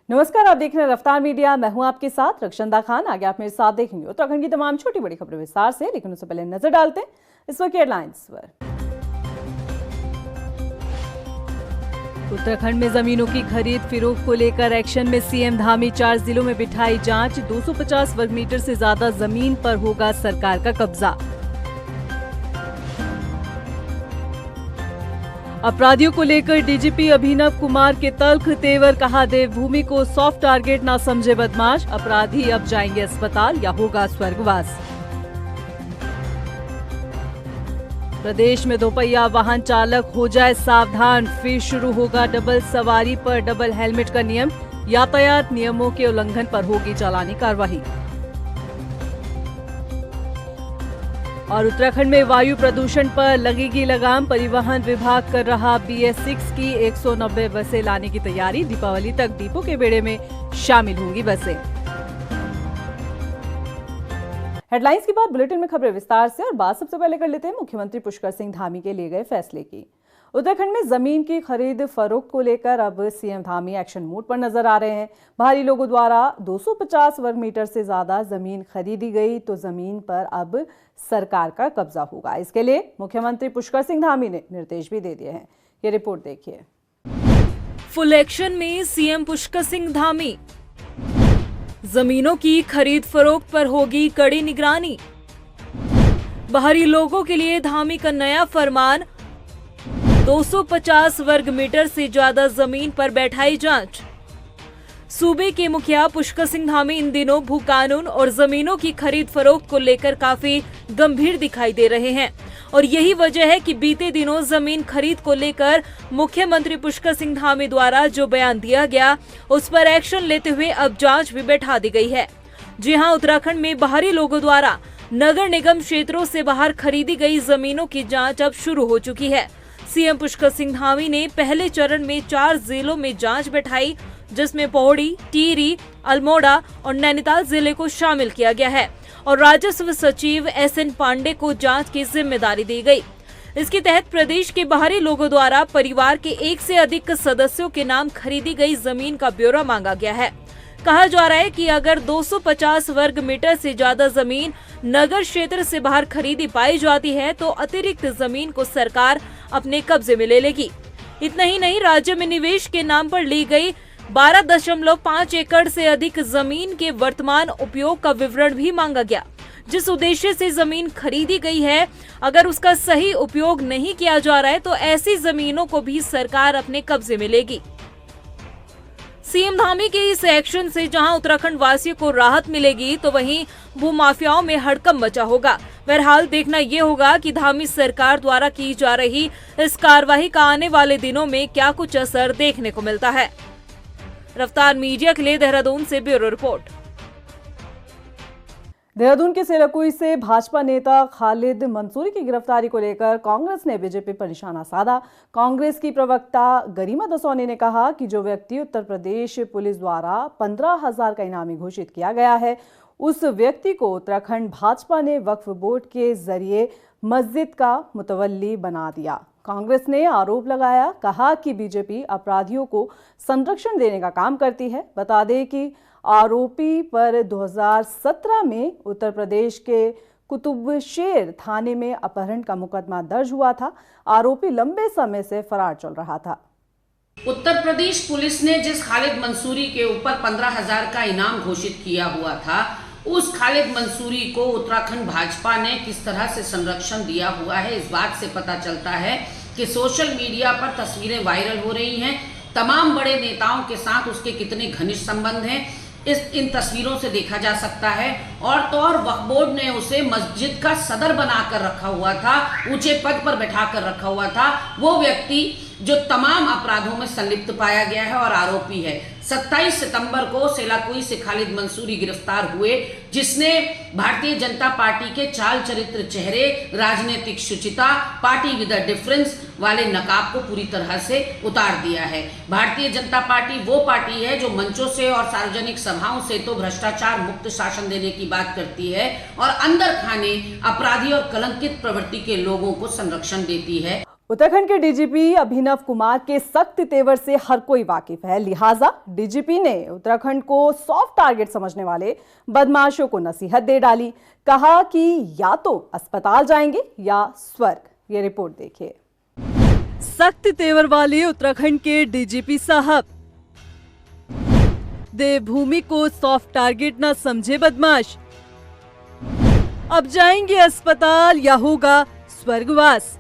नमस्कार, आप देख रहे हैं रफ्तार मीडिया। मैं हूं आपके साथ रक्षंदा खान। आगे आप मेरे साथ देखेंगे उत्तराखंड की तमाम छोटी बड़ी खबरें विस्तार से, लेकिन उससे पहले नजर डालते हैं इस वक्त हेडलाइंस पर। उत्तराखंड में जमीनों की खरीद फिरोख्त को लेकर एक्शन में सीएम धामी। 4 जिलों में बिठाई जांच। 250 वर्ग मीटर से ज्यादा जमीन पर होगा सरकार का कब्जा। अपराधियों को लेकर डीजीपी अभिनव कुमार के तल्ख तेवर। कहा, देवभूमि को सॉफ्ट टारगेट ना समझे बदमाश। अपराधी अब जाएंगे अस्पताल या होगा स्वर्गवास। प्रदेश में दोपहिया वाहन चालक हो जाए सावधान। फिर शुरू होगा डबल सवारी पर डबल हेलमेट का नियम। यातायात नियमों के उल्लंघन पर होगी चालानी कार्रवाई। और उत्तराखंड में वायु प्रदूषण पर लगेगी लगाम। परिवहन विभाग कर रहा BS6 की 190 बसें लाने की तैयारी। दीपावली तक डिपो के बेड़े में शामिल होंगी बसें। हेडलाइंस के बाद बुलेटिन में खबरें विस्तार से, और बात सबसे पहले कर लेते हैं मुख्यमंत्री पुष्कर सिंह धामी के लिए गए फैसले की। उत्तराखंड में जमीन की खरीद फरोख्त को लेकर अब सीएम धामी एक्शन मोड पर नजर आ रहे हैं। बाहरी लोगों द्वारा 250 वर्ग मीटर से ज्यादा जमीन खरीदी गई तो जमीन पर अब सरकार का कब्जा होगा। इसके लिए मुख्यमंत्री पुष्कर सिंह धामी ने निर्देश भी दे दिए हैं। ये रिपोर्ट देखिए। फुल एक्शन में सीएम पुष्कर सिंह धामी। जमीनों की खरीद फरोख्त पर होगी कड़ी निगरानी। बाहरी लोगों के लिए धामी का नया फरमान। 250 वर्ग मीटर से ज्यादा जमीन पर बैठाई जांच। सूबे के मुखिया पुष्कर सिंह धामी इन दिनों भू कानून और जमीनों की खरीद फरोख्त को लेकर काफी गंभीर दिखाई दे रहे हैं, और यही वजह है कि बीते दिनों जमीन खरीद को लेकर मुख्यमंत्री पुष्कर सिंह धामी द्वारा जो बयान दिया गया उस पर एक्शन लेते हुए अब जांच भी बैठा दी गई है। जी हां, उत्तराखंड में बाहरी लोगों द्वारा नगर निगम क्षेत्रों से बाहर खरीदी गई जमीनों की जाँच अब शुरू हो चुकी है। सीएम पुष्कर सिंह धामी ने पहले चरण में 4 जिलों में जांच बैठाई, जिसमें पौड़ी, टिहरी, अल्मोड़ा और नैनीताल जिले को शामिल किया गया है, और राजस्व सचिव SN पांडे को जांच की जिम्मेदारी दी गई। इसके तहत प्रदेश के बाहरी लोगों द्वारा परिवार के 1 से अधिक सदस्यों के नाम खरीदी गई जमीन का ब्यौरा मांगा गया है। कहा जा रहा है कि अगर 250 वर्ग मीटर से ज्यादा जमीन नगर क्षेत्र से बाहर खरीदी पाई जाती है तो अतिरिक्त जमीन को सरकार अपने कब्जे में ले लेगी। इतना ही नहीं, राज्य में निवेश के नाम पर ली गई 12.5 एकड़ से अधिक जमीन के वर्तमान उपयोग का विवरण भी मांगा गया। जिस उद्देश्य से जमीन खरीदी गई है, अगर उसका सही उपयोग नहीं किया जा रहा है तो ऐसी जमीनों को भी सरकार अपने कब्जे में लेगी। सीएम धामी के इस एक्शन से जहां उत्तराखंड वासियों को राहत मिलेगी तो वहीं भूमाफियाओं में हड़कंप मचा होगा। बहरहाल देखना ये होगा कि धामी सरकार द्वारा की जा रही इस कार्रवाई का आने वाले दिनों में क्या कुछ असर देखने को मिलता है। रफ्तार मीडिया के लिए देहरादून से ब्यूरो रिपोर्ट। देहरादून के सेलाकुई से भाजपा नेता खालिद मंसूरी की गिरफ्तारी को लेकर कांग्रेस ने बीजेपी पर निशाना साधा। कांग्रेस की प्रवक्ता गरिमा दसौनी ने कहा कि जो व्यक्ति उत्तर प्रदेश पुलिस द्वारा 15,000 का इनामी घोषित किया गया है, उस व्यक्ति को उत्तराखंड भाजपा ने वक्फ बोर्ड के जरिए मस्जिद का मुतवल्ली बना दिया। कांग्रेस ने आरोप लगाया, कहा कि बीजेपी अपराधियों को संरक्षण देने का काम करती है। बता दें कि आरोपी पर 2017 में उत्तर प्रदेश के कुतुबशेर थाने में अपहरण का मुकदमा दर्ज हुआ था। आरोपी लंबे समय से फरार चल रहा था। उत्तर प्रदेश पुलिस ने जिस खालिद मंसूरी के ऊपर 15,000 का इनाम घोषित किया हुआ था, उस खालिद मंसूरी को उत्तराखंड भाजपा ने किस तरह से संरक्षण दिया हुआ है, इस बात से पता चलता है कि सोशल मीडिया पर तस्वीरें वायरल हो रही हैं। तमाम बड़े नेताओं के साथ उसके कितने घनिष्ठ संबंध हैं, इन तस्वीरों से देखा जा सकता है। और तो और वक्फ बोर्ड ने उसे मस्जिद का सदर बनाकर रखा हुआ था, ऊंचे पद पर बैठा कर रखा हुआ था। वो व्यक्ति जो तमाम अपराधों में संलिप्त पाया गया है और आरोपी है। 27 सितंबर को सेलाकुई से खालिद मंसूरी गिरफ्तार हुए, जिसने भारतीय जनता पार्टी के चाल चरित्र चेहरे, राजनीतिक शुचिता, पार्टी विद अ डिफरेंस वाले नकाब को पूरी तरह से उतार दिया है। भारतीय जनता पार्टी वो पार्टी है जो मंचों से और सार्वजनिक सभाओं से तो भ्रष्टाचार मुक्त शासन देने की बात करती है और अंदर खाने अपराधी और कलंकित प्रवृत्ति के लोगों को संरक्षण देती है। उत्तराखंड के डीजीपी अभिनव कुमार के सख्त तेवर से हर कोई वाकिफ है, लिहाजा डीजीपी ने उत्तराखंड को सॉफ्ट टारगेट समझने वाले बदमाशों को नसीहत दे डाली। कहा कि या तो अस्पताल जाएंगे या स्वर्ग। ये रिपोर्ट देखिए। सख्त तेवर वाले उत्तराखंड के डीजीपी साहब, देवभूमि को सॉफ्ट टारगेट न समझे बदमाश, अब जाएंगे अस्पताल या होगा स्वर्गवास।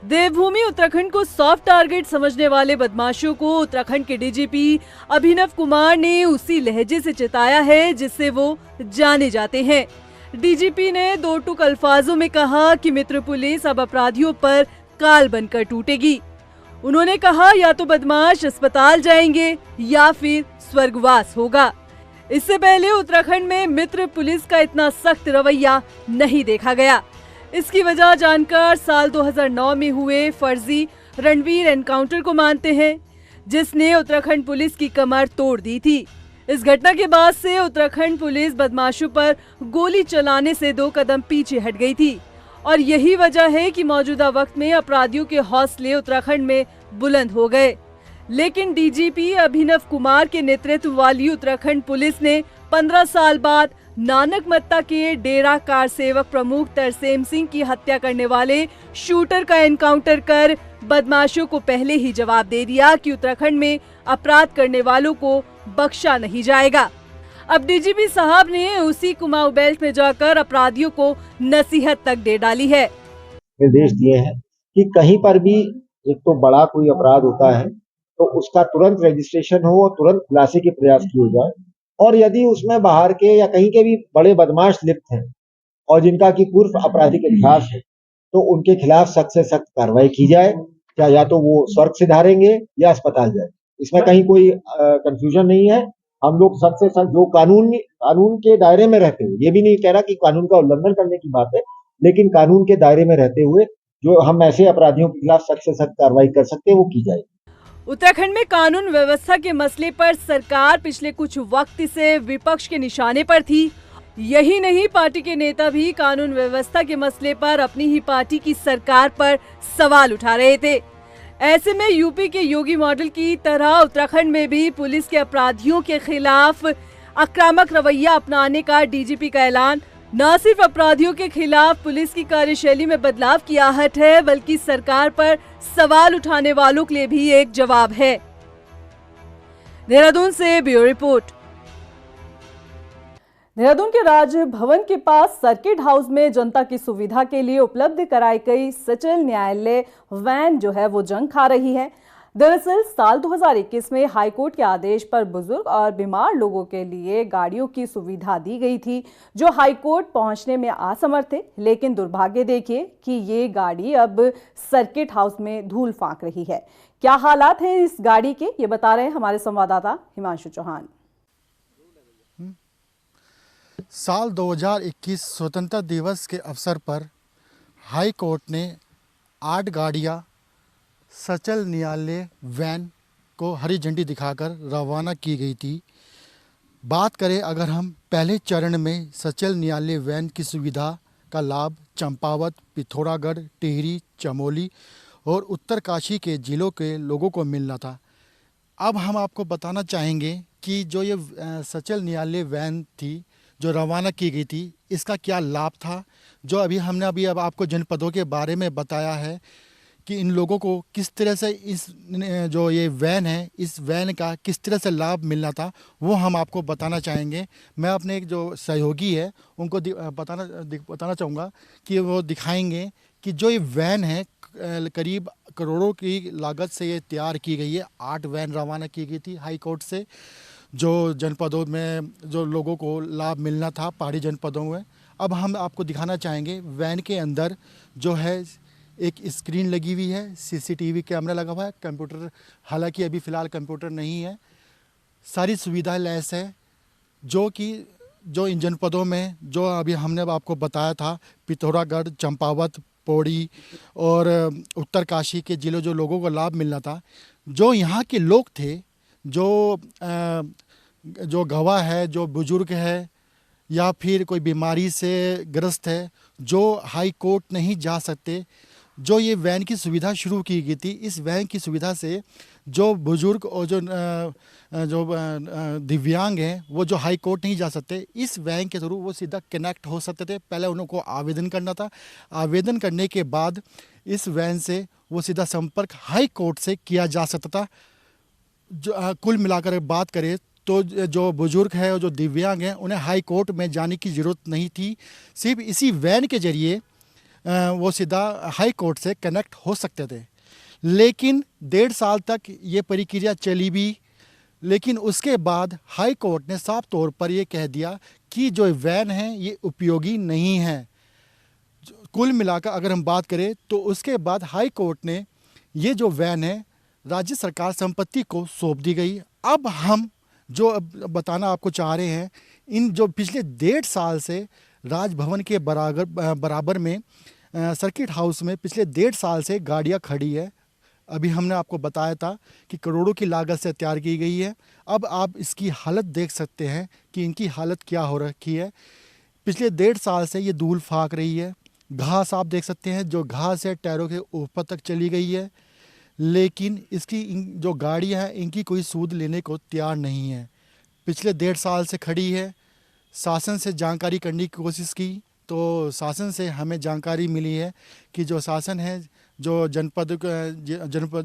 देवभूमि उत्तराखंड को सॉफ्ट टारगेट समझने वाले बदमाशों को उत्तराखंड के डीजीपी अभिनव कुमार ने उसी लहजे से चिताया है जिससे वो जाने जाते हैं। डीजीपी ने दो टूक अल्फाजों में कहा कि मित्र पुलिस अब अपराधियों पर काल बनकर टूटेगी। उन्होंने कहा या तो बदमाश अस्पताल जाएंगे या फिर स्वर्गवास होगा। इससे पहले उत्तराखंड में मित्र पुलिस का इतना सख्त रवैया नहीं देखा गया। इसकी वजह जानकर साल 2009 में हुए फर्जी रणवीर एनकाउंटर को मानते हैं, जिसने उत्तराखंड पुलिस की कमर तोड़ दी थी। इस घटना के बाद से उत्तराखंड पुलिस बदमाशों पर गोली चलाने से 2 कदम पीछे हट गई थी और यही वजह है कि मौजूदा वक्त में अपराधियों के हौसले उत्तराखंड में बुलंद हो गए। लेकिन डीजीपी अभिनव कुमार के नेतृत्व वाली उत्तराखंड पुलिस ने 15 साल बाद नानक मत्ता के डेरा कार सेवक प्रमुख तरसेम सिंह की हत्या करने वाले शूटर का एनकाउंटर कर बदमाशों को पहले ही जवाब दे दिया कि उत्तराखंड में अपराध करने वालों को बख्शा नहीं जाएगा। अब डीजीपी साहब ने उसी कुमाऊं बेल्ट में जाकर अपराधियों को नसीहत तक दे डाली है। निर्देश दिए हैं कि कहीं पर भी एक तो बड़ा कोई अपराध होता है तो उसका तुरंत रजिस्ट्रेशन हो और तुरंत खुलासे के प्रयास किए जाए, और यदि उसमें बाहर के या कहीं के भी बड़े बदमाश लिप्त हैं और जिनका की पूर्व आपराधिक इतिहास है तो उनके खिलाफ सख्त से सख्त कार्रवाई की जाए, या तो वो स्वर्ग से धारेंगे या अस्पताल जाए। इसमें कहीं कोई कंफ्यूजन नहीं है। हम लोग सख्त से सख्त जो कानून के दायरे में रहते हुए, ये भी नहीं कह रहा कि कानून का उल्लंघन करने की बात है, लेकिन कानून के दायरे में रहते हुए जो हम ऐसे अपराधियों के खिलाफ सख्त से सख्त कार्रवाई कर सकते हैं वो की जाए। उत्तराखंड में कानून व्यवस्था के मसले पर सरकार पिछले कुछ वक्त से विपक्ष के निशाने पर थी। यही नहीं, पार्टी के नेता भी कानून व्यवस्था के मसले पर अपनी ही पार्टी की सरकार पर सवाल उठा रहे थे। ऐसे में यूपी के योगी मॉडल की तरह उत्तराखंड में भी पुलिस के अपराधियों के खिलाफ आक्रामक रवैया अपनाने का डीजीपी का ऐलान न सिर्फ अपराधियों के खिलाफ पुलिस की कार्यशैली में बदलाव की आहट है, बल्कि सरकार पर सवाल उठाने वालों के लिए भी एक जवाब है। देहरादून से ब्यूरो रिपोर्ट। देहरादून के राजभवन के पास सर्किट हाउस में जनता की सुविधा के लिए उपलब्ध कराई गई सचल न्यायालय वैन जो है वो जंग खा रही है। दरअसल साल 2021 में हाईकोर्ट के आदेश पर बुजुर्ग और बीमार लोगों के लिए गाड़ियों की सुविधा दी गई थी जो हाईकोर्ट पहुंचने में असमर्थ थे। लेकिन दुर्भाग्य देखिए कि ये गाड़ी अब सर्किट हाउस में धूल फांक रही है। क्या हालात हैं इस गाड़ी के, ये बता रहे हैं हमारे संवाददाता हिमांशु चौहान। साल 2021 स्वतंत्रता दिवस के अवसर पर हाई कोर्ट ने 8 गाड़ियां सचल न्यायालय वैन को हरी झंडी दिखाकर रवाना की गई थी। बात करें अगर हम पहले चरण में सचल न्यायालय वैन की सुविधा का लाभ चंपावत, पिथौरागढ़, टिहरी, चमोली और उत्तरकाशी के जिलों के लोगों को मिलना था। अब हम आपको बताना चाहेंगे कि जो ये सचल न्यायालय वैन थी जो रवाना की गई थी, इसका क्या लाभ था। जो हमने अब आपको जनपदों के बारे में बताया है कि इन लोगों को किस तरह से इस जो ये वैन है, इस वैन का किस तरह से लाभ मिलना था, वो हम आपको बताना चाहेंगे। मैं अपने एक जो सहयोगी है उनको बताना चाहूँगा कि वो दिखाएंगे कि जो ये वैन है करीब करोड़ों की लागत से ये तैयार की गई है। 8 वैन रवाना की गई थी हाई कोर्ट से जो जनपदों में जो लोगों को लाभ मिलना था पहाड़ी जनपदों में। अब हम आपको दिखाना चाहेंगे वैन के अंदर जो है एक स्क्रीन लगी हुई है, सीसीटीवी कैमरा लगा हुआ है, कंप्यूटर, हालांकि अभी फ़िलहाल कंप्यूटर नहीं है, सारी सुविधा लैस है जो इन जनपदों में जो अभी हमने आपको बताया था, पिथौरागढ़, चंपावत, पौड़ी और उत्तरकाशी के जिलों जो लोगों को लाभ मिलना था, जो यहाँ के लोग थे, जो गवाह है, जो बुजुर्ग है या फिर कोई बीमारी से ग्रस्त है, जो हाई कोर्ट नहीं जा सकते, जो ये वैन की सुविधा शुरू की गई थी, इस वैन की सुविधा से जो बुजुर्ग और जो दिव्यांग हैं वो जो हाई कोर्ट नहीं जा सकते, इस वैन के थ्रू वो सीधा कनेक्ट हो सकते थे। पहले उनको आवेदन करना था, आवेदन करने के बाद इस वैन से वो सीधा संपर्क हाई कोर्ट से किया जा सकता था। जो कुल मिलाकर बात करें तो जो बुजुर्ग है और जो दिव्यांग हैं उन्हें हाई कोर्ट में जाने की ज़रूरत नहीं थी। सिर्फ इसी वैन के ज़रिए वो सीधा हाई कोर्ट से कनेक्ट हो सकते थे। लेकिन 1.5 साल तक ये प्रक्रिया चली भी, लेकिन उसके बाद हाई कोर्ट ने साफ तौर पर ये कह दिया कि जो वैन है ये उपयोगी नहीं है। कुल मिलाकर अगर हम बात करें तो उसके बाद हाई कोर्ट ने ये जो वैन है राज्य सरकार संपत्ति को सौंप दी गई। अब हम जो बताना आपको चाह रहे हैं, इन जो पिछले 1.5 साल से राजभवन के बराबर में सर्किट हाउस में पिछले 1.5 साल से गाड़ियां खड़ी है। अभी हमने आपको बताया था कि करोड़ों की लागत से तैयार की गई है। अब आप इसकी हालत देख सकते हैं कि इनकी हालत क्या हो रखी है। पिछले 1.5 साल से ये धूल फाक रही है। घास आप देख सकते हैं, जो घास है टायरों के ऊपर तक चली गई है, लेकिन इसकी जो गाड़ियां हैं इनकी कोई सूद लेने को तैयार नहीं है। पिछले 1.5 साल से खड़ी है। शासन से जानकारी करने की कोशिश की तो शासन से हमें जानकारी मिली है कि जो शासन है, जो जनपद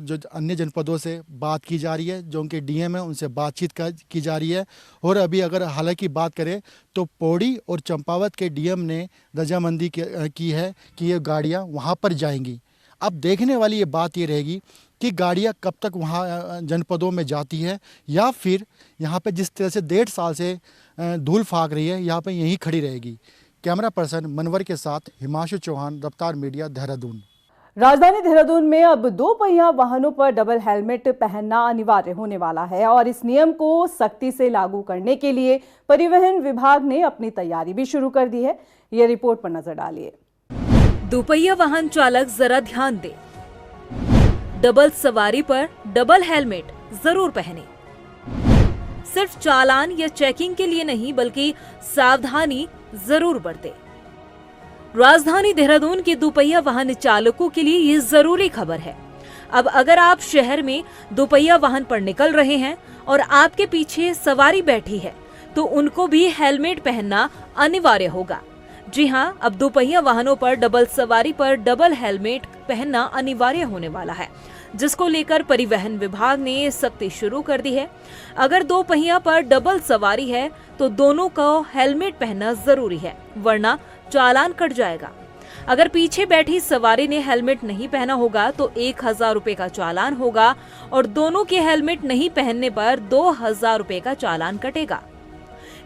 जो अन्य जनपदों से बात की जा रही है, जो उनके डीएम है उनसे बातचीत की जा रही है। और अभी अगर हालांकि बात करें तो पौड़ी और चंपावत के डीएम ने रजामंदी की है कि ये गाड़ियाँ वहाँ पर जाएंगी। अब देखने वाली ये बात ये रहेगी कि गाड़ियाँ कब तक वहाँ जनपदों में जाती है, या फिर यहाँ पे जिस तरह से 1.5 साल से धूल फाक रही है यहाँ पे यहीं खड़ी रहेगी। कैमरा पर्सन मनवर के साथ हिमांशु चौहान, रफ्तार मीडिया, देहरादून। राजधानी देहरादून में अब 2 पहिया वाहनों पर डबल हेलमेट पहनना अनिवार्य होने वाला है और इस नियम को सख्ती से लागू करने के लिए परिवहन विभाग ने अपनी तैयारी भी शुरू कर दी है। ये रिपोर्ट पर नजर डालिए। 2 पहिया वाहन चालक जरा ध्यान दें, डबल सवारी पर डबल हेलमेट जरूर पहने। सिर्फ चालान या चेकिंग के लिए नहीं बल्कि सावधानी जरूर बरतें। राजधानी देहरादून के 2 पहिया वाहन चालकों के लिए ये जरूरी खबर है। अब अगर आप शहर में 2 पहिया वाहन पर निकल रहे हैं और आपके पीछे सवारी बैठी है तो उनको भी हेलमेट पहनना अनिवार्य होगा। जी हां, अब 2 पहिया वाहनों पर डबल सवारी पर डबल हेलमेट पहनना अनिवार्य होने वाला है, जिसको लेकर परिवहन विभाग ने सख्ती शुरू कर दी है। अगर 2 पहिया पर डबल सवारी है तो दोनों को हेलमेट पहनना जरूरी है, वरना चालान कट जाएगा। अगर पीछे बैठी सवारी ने हेलमेट नहीं पहना होगा तो 1000 रुपए का चालान होगा और दोनों के हेलमेट नहीं पहनने पर 2000 रुपए का चालान कटेगा।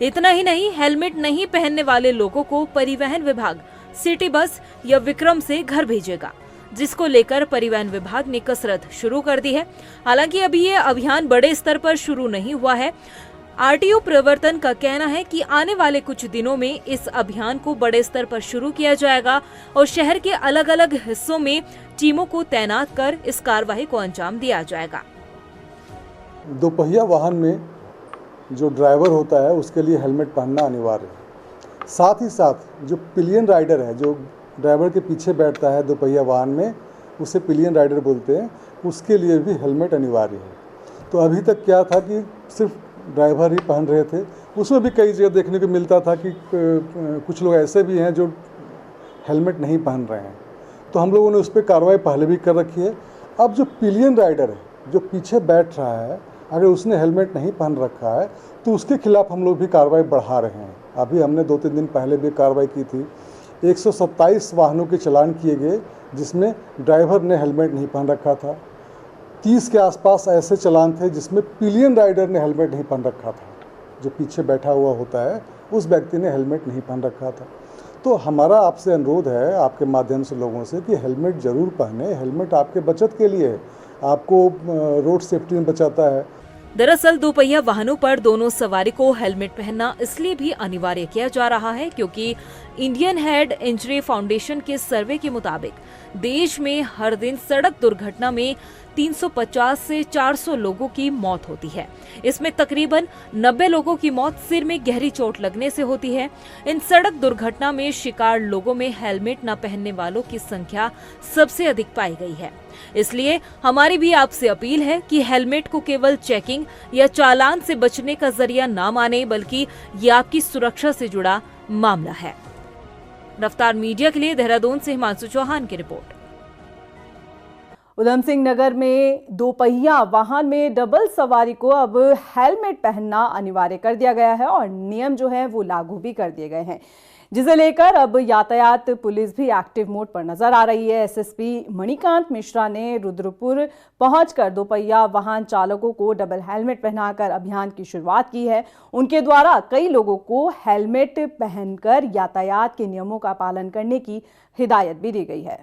इतना ही नहीं, हेलमेट नहीं पहनने वाले लोगों को परिवहन विभाग सिटी बस या विक्रम से घर भेजेगा, जिसको लेकर परिवहन विभाग ने कसरत शुरू कर दी है। हालांकि अभी ये अभियान बड़े स्तर पर शुरू नहीं हुआ है। आरटीओ प्रवर्तन का कहना है कि आने वाले कुछ दिनों में इस अभियान को बड़े स्तर पर शुरू किया जाएगा और शहर के अलग अलग हिस्सों में टीमों को तैनात कर इस कार्रवाई को अंजाम दिया जाएगा। 2 पहिया वाहन में जो ड्राइवर होता है उसके लिए हेलमेट पहनना अनिवार्य है। साथ ही साथ जो पिलियन राइडर है, जो ड्राइवर के पीछे बैठता है 2 पहिया वाहन में, उसे पिलियन राइडर बोलते हैं, उसके लिए भी हेलमेट अनिवार्य है। तो अभी तक क्या था कि सिर्फ ड्राइवर ही पहन रहे थे। उसमें भी कई जगह देखने को मिलता था कि कुछ लोग ऐसे भी हैं जो हेलमेट नहीं पहन रहे हैं। तो हम लोगों ने उस पर कार्रवाई पहले भी कर रखी है। अब जो पिलियन राइडर है, जो पीछे बैठ रहा है, अगर उसने हेलमेट नहीं पहन रखा है तो उसके खिलाफ हम लोग भी कार्रवाई बढ़ा रहे हैं। अभी हमने 2-3 दिन पहले भी कार्रवाई की थी। 127 वाहनों के चालान किए गए जिसमें ड्राइवर ने हेलमेट नहीं पहन रखा था। 30 के आसपास ऐसे चालान थे जिसमें पिलियन राइडर ने हेलमेट नहीं पहन रखा था। जो पीछे बैठा हुआ होता है उस व्यक्ति ने हेलमेट नहीं पहन रखा था। तो हमारा आपसे अनुरोध है, आपके माध्यम से लोगों से, कि हेलमेट ज़रूर पहने। हेलमेट आपके बचत के लिए है, आपको रोड सेफ्टी में बचाता है। दरअसल 2 पहिया वाहनों पर दोनों सवारी को हेलमेट पहनना इसलिए भी अनिवार्य किया जा रहा है क्योंकि इंडियन हेड इंजरी फाउंडेशन के सर्वे के मुताबिक देश में हर दिन सड़क दुर्घटना में 350 से 400 लोगों की मौत होती है। इसमें तकरीबन 90 लोगों की मौत सिर में गहरी चोट लगने से होती है। इन सड़क दुर्घटना में शिकार लोगों में हेलमेट न पहनने वालों की संख्या सबसे अधिक पाई गई है। इसलिए हमारी भी आपसे अपील है कि हेलमेट को केवल चेकिंग या चालान से बचने का जरिया ना माने, बल्कि ये आपकी सुरक्षा से जुड़ा मामला है। रफ्तार मीडिया के लिए देहरादून से हिमांशु चौहान की रिपोर्ट। उधम सिंह नगर में दोपहिया वाहन में डबल सवारी को अब हेलमेट पहनना अनिवार्य कर दिया गया है और नियम जो है वो लागू भी कर दिए गए हैं, जिसे लेकर अब यातायात पुलिस भी एक्टिव मोड पर नजर आ रही है। एसएसपी मणिकांत मिश्रा ने रुद्रपुर पहुंचकर दोपहिया वाहन चालकों को डबल हेलमेट पहनाकर अभियान की शुरुआत की है। उनके द्वारा कई लोगों को हेलमेट पहनकर यातायात के नियमों का पालन करने की हिदायत भी दी गई है।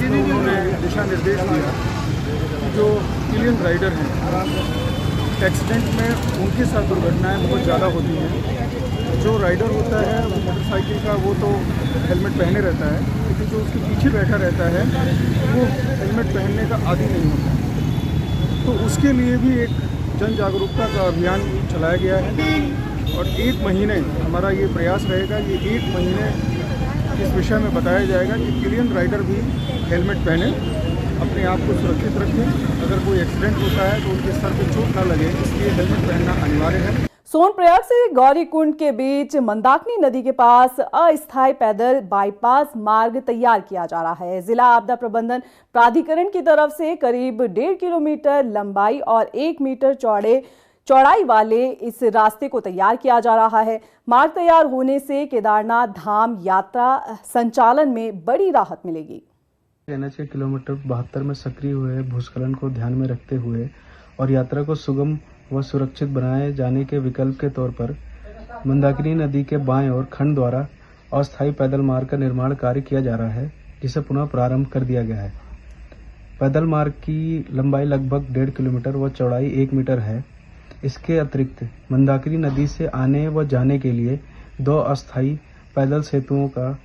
उन्होंने दिशा निर्देश दिया जो पिलियन राइडर हैं, एक्सीडेंट में उनके साथ दुर्घटनाएं बहुत ज़्यादा होती हैं। जो राइडर होता है वो मोटरसाइकिल का वो तो हेलमेट पहने रहता है, लेकिन जो उसके पीछे बैठा रहता है वो हेलमेट पहनने का आदी नहीं होता। तो उसके लिए भी एक जन जागरूकता का अभियान चलाया गया है और 1 महीने हमारा ये प्रयास रहेगा कि 1 महीने इस विषय में बताया जाएगा कि पिलियन राइडर भी हेलमेट पहने, अपने आप को सुरक्षित रखें। अगर कोई एक्सीडेंट होता है तो उनके सर पे चोट ना लगे, इसलिए हेलमेट पहनना अनिवार्य है। सोनप्रयाग से गौरीकुंड के बीच मंदाकिनी नदी के पास अस्थायी पैदल बाईपास मार्ग तैयार किया जा रहा है। जिला आपदा प्रबंधन प्राधिकरण की तरफ से करीब 1.5 किलोमीटर लंबाई और 1 मीटर चौड़ाई वाले इस रास्ते को तैयार किया जा रहा है। मार्ग तैयार होने से केदारनाथ धाम यात्रा संचालन में बड़ी राहत मिलेगी। NH के किलोमीटर 72 में सक्रिय हुए भूस्खलन को ध्यान में रखते हुए और यात्रा को सुगम व सुरक्षित बनाए जाने के विकल्प के तौर पर मंदाकिनी नदी के बाएं ओर खंड द्वारा अस्थायी पैदल मार्ग का निर्माण कार्य किया जा रहा है, जिसे पुनः प्रारंभ कर दिया गया है। पैदल मार्ग की लंबाई लगभग 1.5 किलोमीटर व चौड़ाई 1 मीटर है। इसके अतिरिक्त मंदाकिनी नदी से आने व जाने के लिए 2 अस्थायी पैदल सेतुओं का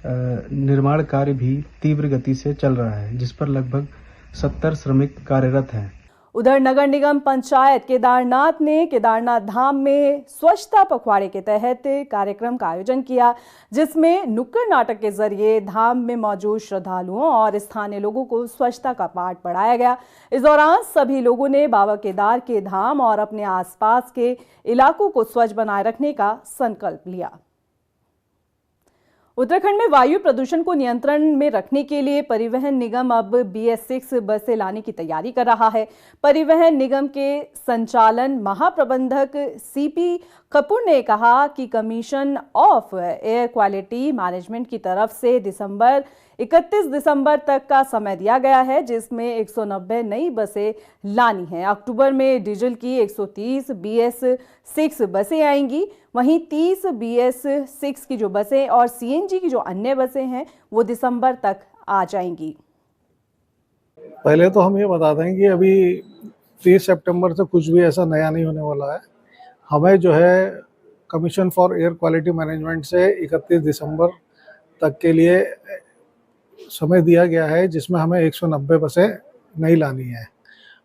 निर्माण कार्य भी तीव्र गति से चल रहा है, जिस पर लगभग 70 श्रमिक कार्यरत हैं। उधर नगर निगम पंचायत केदारनाथ ने केदारनाथ धाम में स्वच्छता पखवाड़े के तहत कार्यक्रम का आयोजन किया, जिसमें नुक्कड़ नाटक के जरिए धाम में मौजूद श्रद्धालुओं और स्थानीय लोगों को स्वच्छता का पाठ पढ़ाया गया। इस दौरान सभी लोगों ने बाबा केदार के धाम और अपने आसपास के इलाकों को स्वच्छ बनाए रखने का संकल्प लिया। उत्तराखंड में वायु प्रदूषण को नियंत्रण में रखने के लिए परिवहन निगम अब BS6 बसें लाने की तैयारी कर रहा है। परिवहन निगम के संचालन महाप्रबंधक CP कपूर ने कहा कि commission of air quality management की तरफ से 31 दिसंबर तक का समय दिया गया है, जिसमें 190 नई बसें लानी हैं। अक्टूबर में डीजल की 130 BS6 बसें आएंगी, वहीं 30 BS6 की जो बसें और CNG की जो अन्य बसें हैं वो दिसंबर तक आ जाएंगी। पहले तो हम ये बता दें कि अभी 30 सितंबर से कुछ भी ऐसा नया नहीं होने वाला है। हमें जो है commission for air quality management से 31 दिसंबर तक के लिए समय दिया गया है, जिसमें हमें 190 बसें नई लानी है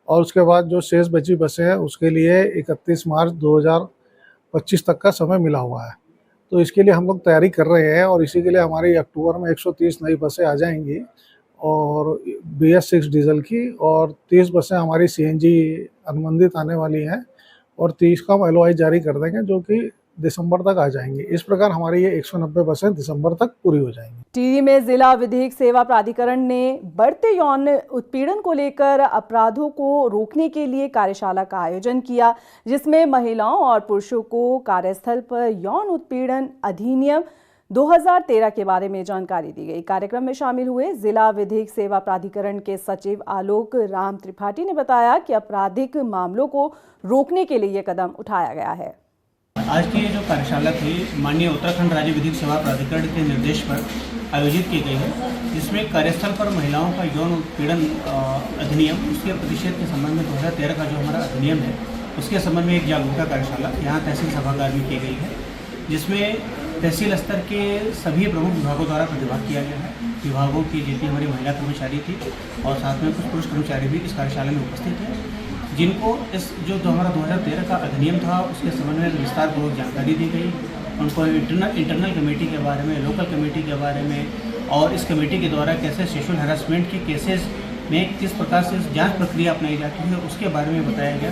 और उसके बाद जो शेष बची बसें हैं उसके लिए 31 मार्च 2025 तक का समय मिला हुआ है। तो इसके लिए हम लोग तैयारी कर रहे हैं और इसी के लिए हमारी अक्टूबर में 130 नई बसें आ जाएंगी और BS6 डीजल की, और 30 बसें हमारी CNG अनुबंधित आने वाली हैं और 30 का हम LOI जारी कर देंगे, जो कि दिसंबर तक आ जाएंगे। इस प्रकार हमारी ये 190 बसें दिसंबर तक पूरी हो जाएंगी। टिहरी में जिला विधिक सेवा प्राधिकरण ने बढ़ते यौन उत्पीड़न को लेकर अपराधों को रोकने के लिए कार्यशाला का आयोजन किया, जिसमें महिलाओं और पुरुषों को कार्यस्थल पर यौन उत्पीड़न अधिनियम 2013 के बारे में जानकारी दी गई। कार्यक्रम में शामिल हुए जिला विधिक सेवा प्राधिकरण के सचिव आलोक राम त्रिपाठी ने बताया कि आपराधिक मामलों को रोकने के लिए ये कदम उठाया गया है। आज की जो कार्यशाला थी माननीय उत्तराखंड राज्य विधिक सेवा प्राधिकरण के निर्देश पर आयोजित की गई है, जिसमें कार्यस्थल पर महिलाओं का यौन उत्पीड़न अधिनियम उसके प्रतिषेध के संबंध में 2013 का जो हमारा अधिनियम है उसके संबंध में एक जागरूकता कार्यशाला यहाँ तहसील सभागार में की गई है, जिसमें तहसील स्तर के सभी प्रमुख विभागों द्वारा प्रतिभाग किया गया है। विभागों की जितनी हमारी महिला कर्मचारी थी और साथ में कुछ पुरुष कर्मचारी भी इस कार्यशाला में उपस्थित हैं, जिनको इस जो हमारा 2013 का अधिनियम था उसके संबंध में विस्तारपूर्वक जानकारी दी गई। उनको इंटरनल कमेटी के बारे में, लोकल कमेटी के बारे में और इस कमेटी के द्वारा कैसे सेक्सुअल हैरेसमेंट के केसेस में किस प्रकार से जांच प्रक्रिया अपनाई जाती है उसके बारे में बताया गया।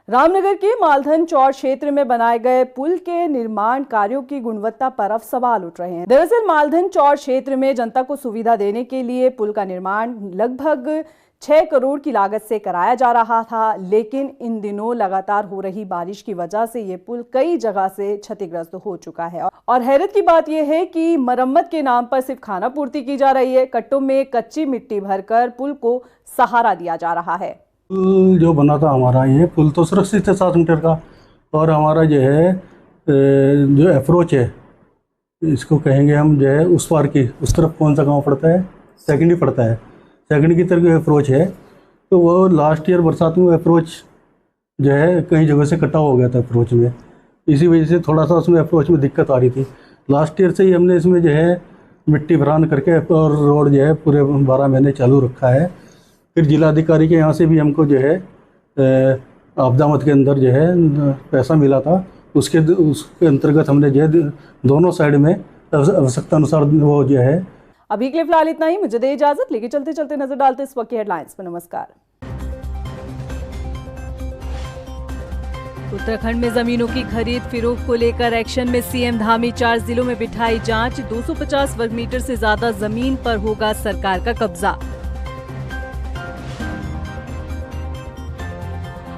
रामनगर के मालधन चौड़ क्षेत्र में बनाए गए पुल के निर्माण कार्यों की गुणवत्ता पर अब सवाल उठ रहे हैं। दरअसल मालधन चौड़ क्षेत्र में जनता को सुविधा देने के लिए पुल का निर्माण लगभग 6 करोड़ की लागत से कराया जा रहा था, लेकिन इन दिनों लगातार हो रही बारिश की वजह से ये पुल कई जगह से क्षतिग्रस्त हो चुका है। और हैरत की बात यह है कि मरम्मत के नाम पर सिर्फ खाना पूर्ति की जा रही है। कट्टों में कच्ची मिट्टी भरकर पुल को सहारा दिया जा रहा है। पुल जो बना था हमारा, ये पुल तो सुरक्षित है 7 मीटर का, और हमारा जो है जो अप्रोच है इसको कहेंगे हम, जो है उस पार की उस तरफ कौन सा गांव पड़ता है, सेकंडी पड़ता है, सेकंड की तरफ अप्रोच है, तो वो लास्ट ईयर बरसात में अप्रोच जो है कई जगह से कटा हो गया था अप्रोच में। इसी वजह से थोड़ा सा उसमें अप्रोच में दिक्कत आ रही थी। लास्ट ईयर से ही हमने इसमें जो है मिट्टी भरान करके और रोड जो है पूरे 12 महीने चालू रखा है। फिर जिलाधिकारी के यहाँ से भी हमको जो है आपदा मद के अंदर जो है पैसा मिला था, उसके अंतर्गत हमने जो है दोनों साइड में आवश्यकता अनुसार वो जो है। अभी के लिए फिलहाल इतना ही, मुझे दे इजाजत। लेके चलते चलते नजर डालते इस वक्त की हेडलाइंस पर। नमस्कार। उत्तराखंड में जमीनों की खरीद फिरोख्त को लेकर एक्शन में सीएम धामी। 4 जिलों में बिठाई जांच। 250 वर्ग मीटर से ज्यादा जमीन पर होगा सरकार का कब्जा।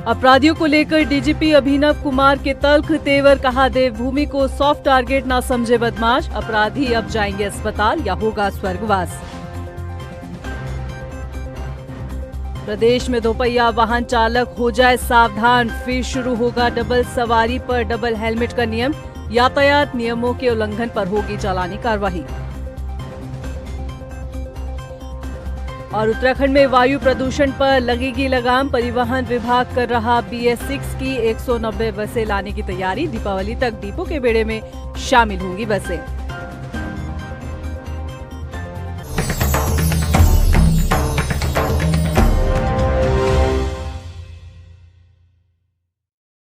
अपराधियों को लेकर डीजीपी अभिनव कुमार के तल्ख तेवर। कहा, देवभूमि को सॉफ्ट टारगेट ना समझे बदमाश। अपराधी अब जाएंगे अस्पताल या होगा स्वर्गवास। प्रदेश में दोपहिया वाहन चालक हो जाए सावधान। फिर शुरू होगा डबल सवारी पर डबल हेलमेट का नियम। यातायात नियमों के उल्लंघन पर होगी चालानी कार्रवाई। और उत्तराखंड में वायु प्रदूषण पर लगेगी लगाम। परिवहन विभाग कर रहा BS6 की 190 बसें लाने की तैयारी। दीपावली तक डिपो के बेड़े में शामिल होंगी बसें।